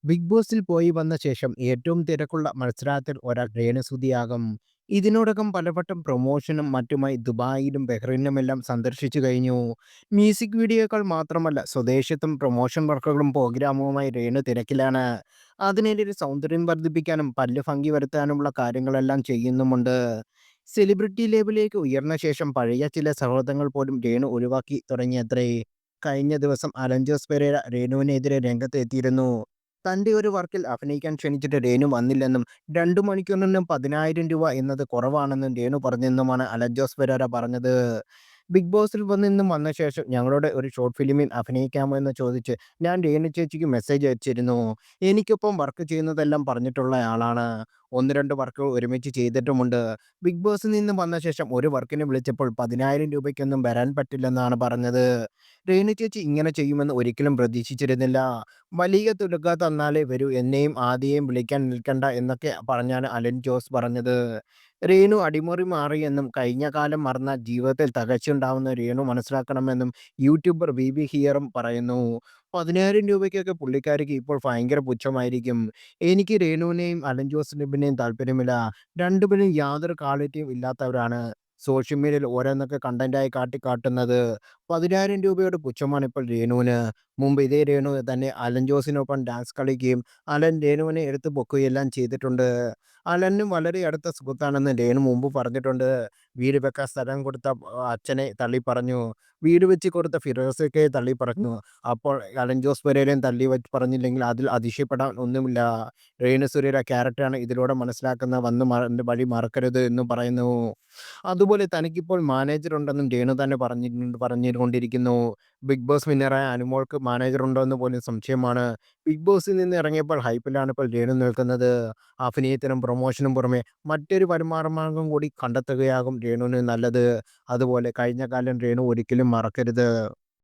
Big ബോസിൽ പോയി വന്ന ശേഷം ഏറ്റവും തിരക്കുള്ള മത്സരാർത്ഥികൾ ഒരാൾ രേണുസുതിയാകും. ഇതിനോടകം പലവട്ടം പ്രൊമോഷനും മറ്റുമായി ദുബായിലും ബഹ്റൈനിലുമെല്ലാം സന്ദർശിച്ചു കഴിഞ്ഞു. മ്യൂസിക് വീഡിയോകൾ മാത്രമല്ല, സ്വദേശത്തും പ്രൊമോഷൻ വർക്കുകളും പ്രോഗ്രാമുമായി രേണു തിരക്കിലാണ്. അതിനിടയിൽ സൗന്ദര്യം വർദ്ധിപ്പിക്കാനും പല്ല് ഭംഗി വരുത്താനുമുള്ള കാര്യങ്ങളെല്ലാം ചെയ്യുന്നുമുണ്ട്. സെലിബ്രിറ്റി ലേബലിലേക്ക് ഉയർന്ന ശേഷം പഴയ ചില സൗഹൃദങ്ങൾ പോലും രേണു ഒഴിവാക്കി തുടങ്ങിയത്രേ. കഴിഞ്ഞ ദിവസം അലൻ ജോസ് പെരേര രേണുവിനെതിരെ രംഗത്ത് എത്തിയിരുന്നു. തന്റെ ഒരു വർക്കിൽ അഭിനയിക്കാൻ ക്ഷണിച്ചിട്ട് രേണു വന്നില്ലെന്നും 2 മണിക്കൂറിനും 10,000 രൂപ എന്നത് കുറവാണെന്നും രേണു പറഞ്ഞെന്നുമാണ് അലൻ ജോസ് പെരേര പറഞ്ഞത്. ബിഗ് ബോസിൽ വന്ന ശേഷം ഞങ്ങളുടെ ഒരു ഷോർട്ട് ഫിലിമിൽ അഭിനയിക്കാമോ എന്ന് ചോദിച്ച് ഞാൻ രേണു ചേച്ചിക്ക് മെസ്സേജ് അയച്ചിരുന്നു. എനിക്കൊപ്പം വർക്ക് ചെയ്യുന്നതെല്ലാം പറഞ്ഞിട്ടുള്ളയാളാണ്. 1, 2 വർക്കുകൾ ഒരുമിച്ച് ചെയ്തിട്ടുമുണ്ട്. ബിഗ് ബോസിൽ നിന്ന് വന്ന ശേഷം ഒരു വർക്കിന് വിളിച്ചപ്പോൾ 10,000 രൂപയ്ക്കൊന്നും വരാൻ പറ്റില്ലെന്നാണ് പറഞ്ഞത്. രേണു ചേച്ചി ഇങ്ങനെ ചെയ്യുമെന്ന് ഒരിക്കലും പ്രതീക്ഷിച്ചിരുന്നില്ല. വലിയ തുക തന്നാലേ വരൂ, എന്നെയും ആദിയെയും വിളിക്കാൻ നിൽക്കണ്ട എന്നൊക്കെ പറഞ്ഞാണ് അലൻ ജോസ് പറഞ്ഞത്. രേണു അടിമുറി മാറിയെന്നും കഴിഞ്ഞ കാലം മറന്നാൽ ജീവിതത്തിൽ തകർച്ചയുണ്ടാവുമെന്ന് രേണു മനസ്സിലാക്കണമെന്നും യൂട്യൂബർ ബി ഹിയറും പറയുന്നു. 10,000 രൂപയ്ക്കൊക്കെ പുള്ളിക്കാരിക്ക് ഇപ്പോൾ ഭയങ്കര പുച്ഛമായിരിക്കും. എനിക്ക് രേണുവിനെയും അലൻ ജോസിനെയും താല്പര്യമില്ല. രണ്ടുപേരും യാതൊരു ക്വാളിറ്റിയും ഇല്ലാത്തവരാണ്. സോഷ്യൽ മീഡിയയിൽ ഓരോന്നൊക്കെ കണ്ടന്റായി കാട്ടുന്നത്. 10,000 രൂപയുടെ പുച്ഛമാണ് ഇപ്പോൾ രേണുവിന്. മുമ്പ് ഇതേ രേണു തന്നെ അലൻ ജോസിനൊപ്പം ഡാൻസ് കളിക്കുകയും അലൻ രേണുവിനെ എടുത്ത് പൊക്കുകയെല്ലാം ചെയ്തിട്ടുണ്ട്. അലനും വളരെ അടുത്ത സുഹൃത്താണെന്ന് രേണു മുമ്പ് പറഞ്ഞിട്ടുണ്ട്. വീട് വെക്കാൻ സ്ഥലം കൊടുത്ത അച്ഛനെ തള്ളിപ്പറഞ്ഞു. വീട് വെച്ച് കൊടുത്ത ഫിറോസയ്ക്ക് തള്ളിപ്പറഞ്ഞു. അപ്പോൾ അലൻ ജോസ് പെരേരയും തള്ളി വച്ച് പറഞ്ഞില്ലെങ്കിൽ അതിൽ അതിശയപ്പെടാൻ ഒന്നുമില്ല. രേണു സുധീര ക്യാരക്ടറാണ് ഇതിലൂടെ മനസ്സിലാക്കുന്ന വന്ന് വഴി മറക്കരുത് എന്നും പറയുന്നു. അതുപോലെ തനിക്കിപ്പോൾ മാനേജർ ഉണ്ടെന്നും രേണു തന്നെ പറഞ്ഞുകൊണ്ടിരിക്കുന്നു. ബിഗ് ബോസ് വിന്നറായ അനുമോൾക്ക് മാനേജർ ഉണ്ടോ എന്ന് പോലും സംശയമാണ്. ബിഗ് ബോസിൽ നിന്ന് ഇറങ്ങിയപ്പോൾ ഹൈപ്പിലാണ് ഇപ്പോൾ രേണു നിൽക്കുന്നത്. അഭിനയത്തിനും പ്രൊമോഷനും പുറമെ മറ്റൊരു വരുമാന മാർഗം കൂടി കണ്ടെത്തുകയാകും രേണുവിന് നല്ലത്. അതുപോലെ കഴിഞ്ഞ കാലം രേണു ഒരിക്കലും മറക്കരുത്.